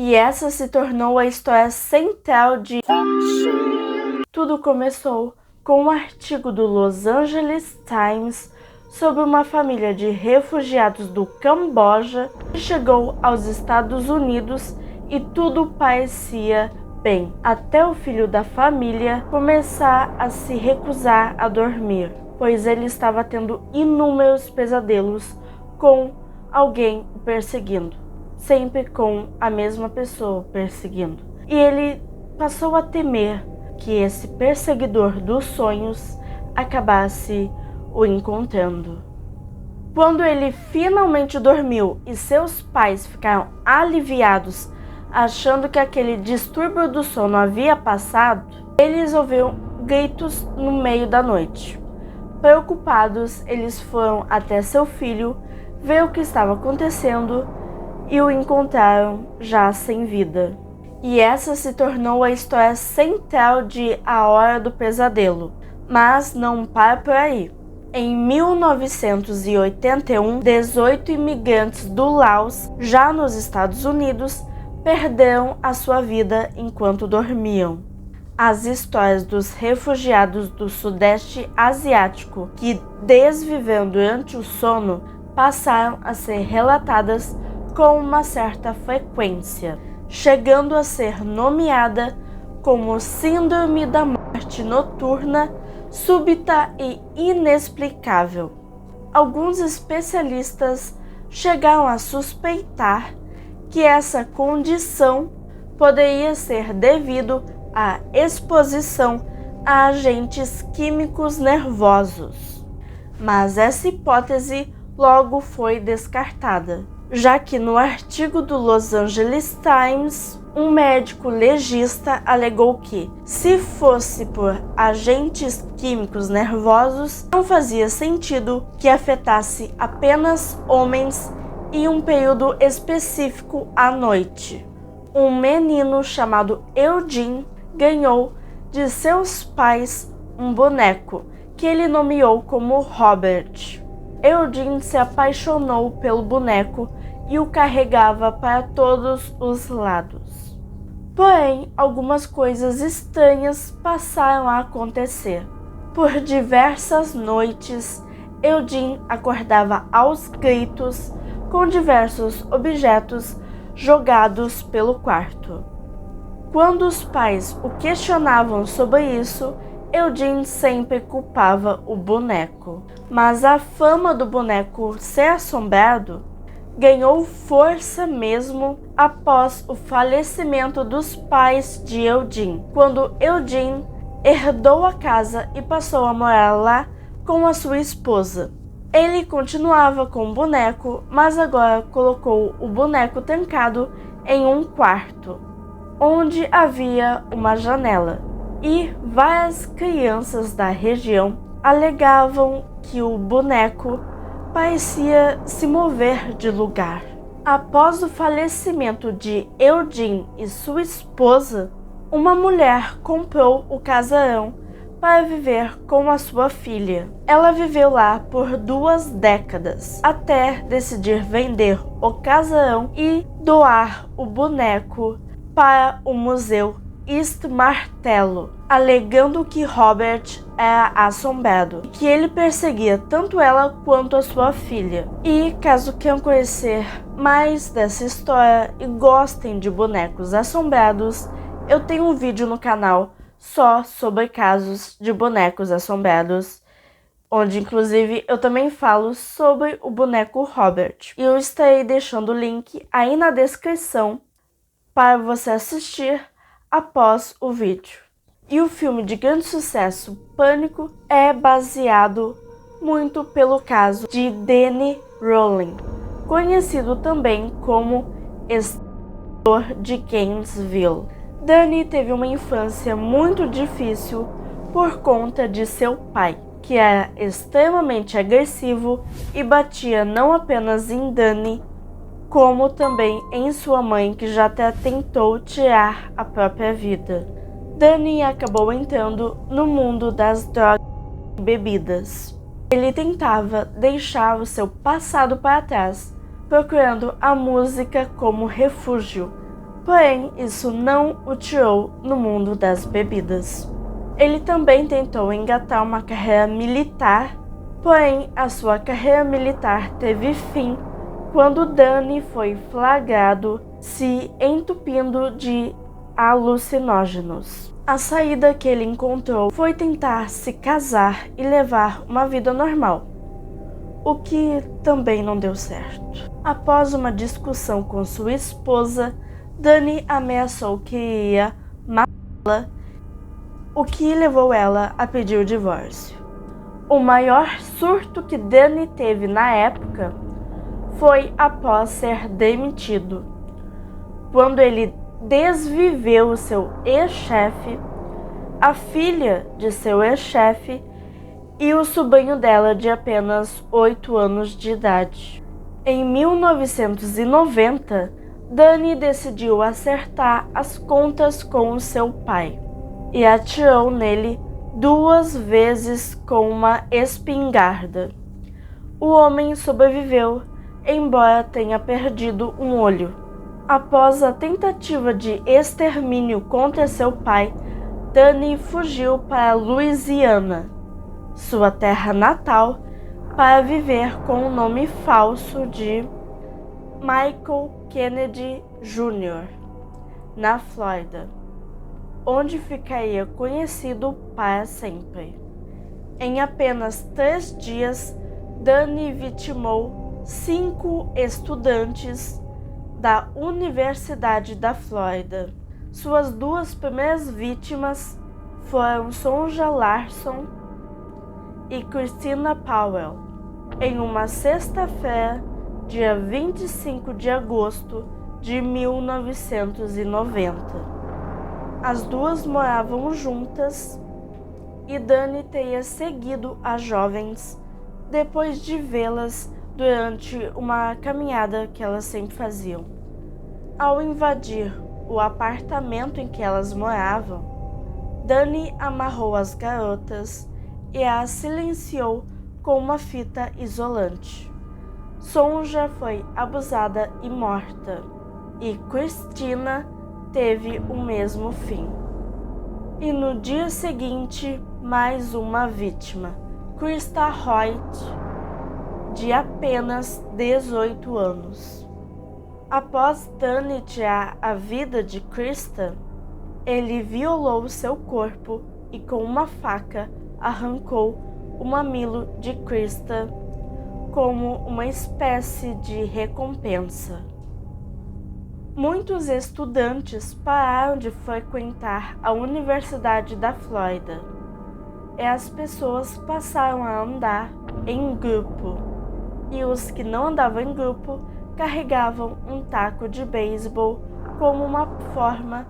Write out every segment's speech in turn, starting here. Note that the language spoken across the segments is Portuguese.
E essa se tornou a história central de... Tudo começou com um artigo do Los Angeles Times sobre uma família de refugiados do Camboja que chegou aos Estados Unidos e tudo parecia bem, até o filho da família começar a se recusar a dormir, pois ele estava tendo inúmeros pesadelos com alguém o perseguindo, sempre com a mesma pessoa perseguindo. E ele passou a temer que esse perseguidor dos sonhos acabasse o encontrando. Quando ele finalmente dormiu e seus pais ficaram aliviados, achando que aquele distúrbio do sono havia passado, eles ouviram gritos no meio da noite. Preocupados, eles foram até seu filho ver o que estava acontecendo e o encontraram já sem vida. E essa se tornou a história central de A Hora do Pesadelo. Mas não para por aí. Em 1981, 18 imigrantes do Laos, já nos Estados Unidos, perderam a sua vida enquanto dormiam. As histórias dos refugiados do Sudeste Asiático que desviveram durante o sono passaram a ser relatadas com uma certa frequência, chegando a ser nomeada como Síndrome da Morte Noturna Súbita e Inexplicável. Alguns especialistas chegaram a suspeitar que essa condição poderia ser devido à exposição a agentes químicos nervosos, mas essa hipótese logo foi descartada, já que no artigo do Los Angeles Times, um médico legista alegou que, se fosse por agentes químicos nervosos, não fazia sentido que afetasse apenas homens em um período específico à noite. Um menino chamado Eugene ganhou de seus pais um boneco que ele nomeou como Robert. Eugene se apaixonou pelo boneco e o carregava para todos os lados. Porém, algumas coisas estranhas passaram a acontecer. Por diversas noites, Eugene acordava aos gritos com diversos objetos jogados pelo quarto. Quando os pais o questionavam sobre isso, Eugene sempre culpava o boneco. Mas a fama do boneco ser assombrado ganhou força mesmo após o falecimento dos pais de Eugene, quando Eugene herdou a casa e passou a morar lá com a sua esposa. Ele continuava com o boneco, mas agora colocou o boneco trancado em um quarto, onde havia uma janela, e várias crianças da região alegavam que o boneco parecia se mover de lugar. Após o falecimento de Eugene e sua esposa, uma mulher comprou o casarão para viver com a sua filha. Ela viveu lá por 2 décadas, até decidir vender o casarão e doar o boneco para o Museu East Martello, alegando que Robert era assombrado e que ele perseguia tanto ela quanto a sua filha. E caso queiram conhecer mais dessa história e gostem de bonecos assombrados, eu tenho um vídeo no canal só sobre casos de bonecos assombrados, onde inclusive eu também falo sobre o boneco Robert. E eu estarei deixando o link aí na descrição para você assistir após o vídeo. E o filme de grande sucesso, Pânico, é baseado muito pelo caso de Danny Rolling, conhecido também como Exterminador de Gainesville. Danny teve uma infância muito difícil por conta de seu pai, que era extremamente agressivo e batia não apenas em Danny, como também em sua mãe, que já até tentou tirar a própria vida. Danny acabou entrando no mundo das drogas e bebidas. Ele tentava deixar o seu passado para trás, procurando a música como refúgio, Porém, isso não o tirou no mundo das bebidas. Ele também tentou engatar uma carreira militar, porém a sua carreira militar teve fim quando Danny foi flagrado se entupindo de alucinógenos. A saída que ele encontrou foi tentar se casar e levar uma vida normal, o que também não deu certo. Após uma discussão com sua esposa, Danny ameaçou que iria matá-la, o que levou ela a pedir o divórcio. O maior surto que Danny teve na época foi após ser demitido, quando ele desviveu o seu ex-chefe, a filha de seu ex-chefe e o sobrinho dela de apenas 8 anos de idade. Em 1990, Danny decidiu acertar as contas com o seu pai e atirou nele 2 vezes com uma espingarda. O homem sobreviveu, embora tenha perdido um olho. Após a tentativa de extermínio contra seu pai, Danny fugiu para Louisiana, sua terra natal, para viver com o nome falso de Michael Kennedy Jr., na Flórida, onde ficaria conhecido para sempre. Em apenas 3 dias, Danny vitimou 5 estudantes da Universidade da Flórida. Suas 2 primeiras vítimas foram Sonja Larson e Christina Powell, em uma sexta-feira, dia 25 de agosto de 1990. As 2 moravam juntas e Danny teria seguido as jovens depois de vê-las durante uma caminhada que elas sempre faziam. Ao invadir o apartamento em que elas moravam, Danny amarrou as garotas e as silenciou com uma fita isolante. Sonja foi abusada e morta, e Christina teve o mesmo fim. E no dia seguinte, mais uma vítima, Krista Hoyt, de apenas 18 anos. Após Danny tirar a vida de Krista, ele violou seu corpo e com uma faca arrancou o mamilo de Krista como uma espécie de recompensa. Muitos estudantes pararam de frequentar a Universidade da Flórida e as pessoas passaram a andar em grupo, e os que não andavam em grupo carregavam um taco de beisebol como uma forma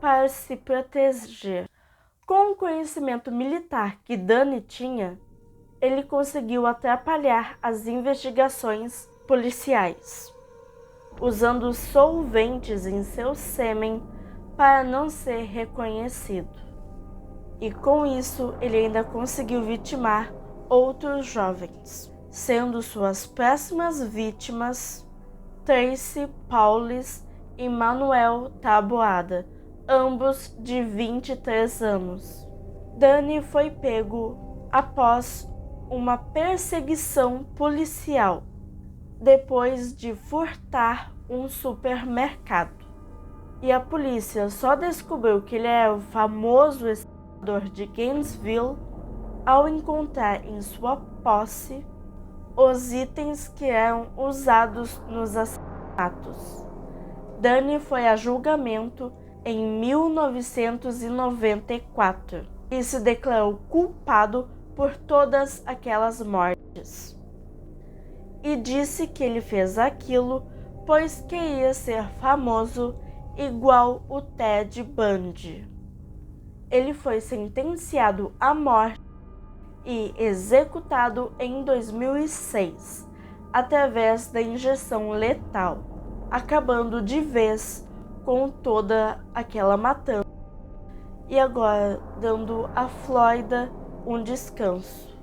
para se proteger. Com o conhecimento militar que Danny tinha, ele conseguiu atrapalhar as investigações policiais, usando solventes em seu sêmen para não ser reconhecido. E com isso, ele ainda conseguiu vitimar outros jovens, sendo suas próximas vítimas Tracy Paulis e Manuel Taboada, ambos de 23 anos. Danny foi pego após uma perseguição policial, depois de furtar um supermercado. E a polícia só descobriu que ele era o famoso estudador de Gainesville ao encontrar em sua posse os itens que eram usados nos assassinatos. Danny foi a julgamento em 1994 e se declarou culpado por todas aquelas mortes. E disse que ele fez aquilo pois queria ser famoso igual o Ted Bundy. Ele foi sentenciado à morte e executado em 2006, através da injeção letal, acabando de vez com toda aquela matança e agora dando à Flórida um descanso.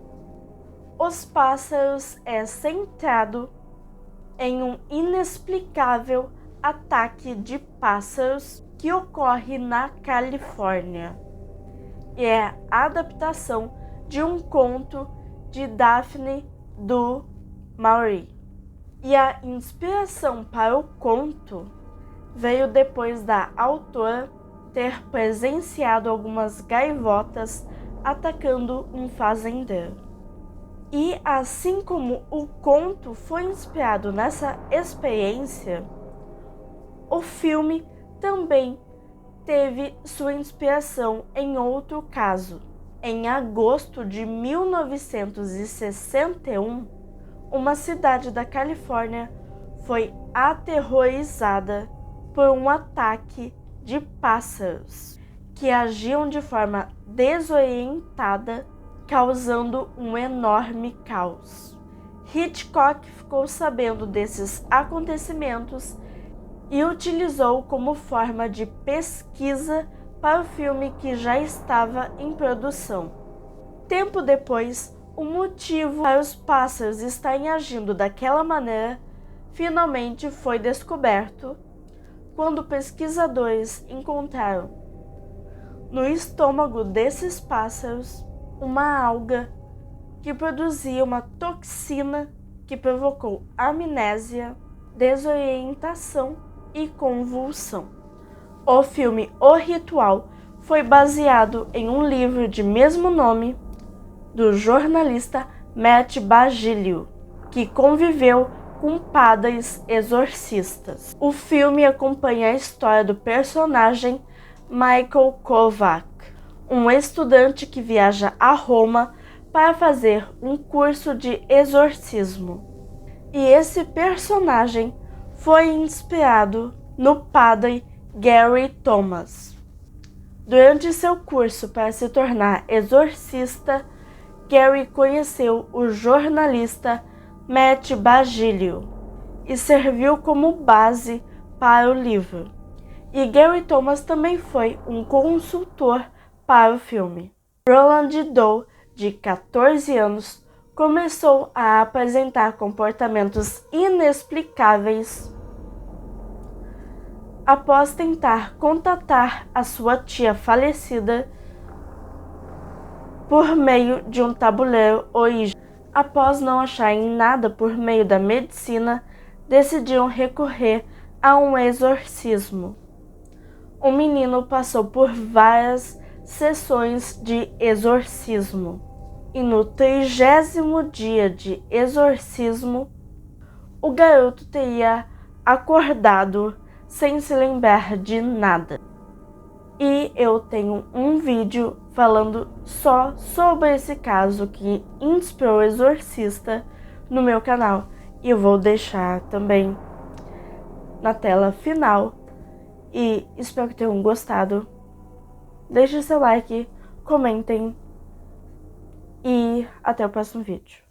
Os Pássaros é centrado em um inexplicável Ataque de Pássaros, que ocorre na Califórnia. E é a adaptação de um conto de Daphne du Maurier. E a inspiração para o conto veio depois da autora ter presenciado algumas gaivotas atacando um fazendeiro. E assim como o conto foi inspirado nessa experiência, o filme também teve sua inspiração em outro caso. Em agosto de 1961, uma cidade da Califórnia foi aterrorizada por um ataque de pássaros que agiam de forma desorientada, causando um enorme caos. Hitchcock ficou sabendo desses acontecimentos e utilizou como forma de pesquisa para o filme que já estava em produção. Tempo depois, o motivo para os pássaros estarem agindo daquela maneira finalmente foi descoberto quando pesquisadores encontraram no estômago desses pássaros uma alga que produzia uma toxina que provocou amnésia, desorientação e convulsão. O filme O Ritual foi baseado em um livro de mesmo nome do jornalista Matt Baglio, que conviveu com padres exorcistas. O filme acompanha a história do personagem Michael Kovac, um estudante que viaja a Roma para fazer um curso de exorcismo. E esse personagem foi inspirado no padre Gary Thomas. Durante seu curso para se tornar exorcista, Gary conheceu o jornalista Matt Baglio e serviu como base para o livro. E Gary Thomas também foi um consultor para o filme. Roland Doe, de 14 anos, começou a apresentar comportamentos inexplicáveis após tentar contatar a sua tia falecida por meio de um tabuleiro Ouija. Após não acharem nada por meio da medicina, decidiram recorrer a um exorcismo. O menino passou por várias sessões de exorcismo e no 30º dia de exorcismo, o garoto teria acordado sem se lembrar de nada. E eu tenho um vídeo falando só sobre esse caso que inspirou o exorcista no meu canal. E eu vou deixar também na tela final. E espero que tenham gostado. Deixe seu like, comentem e até o próximo vídeo.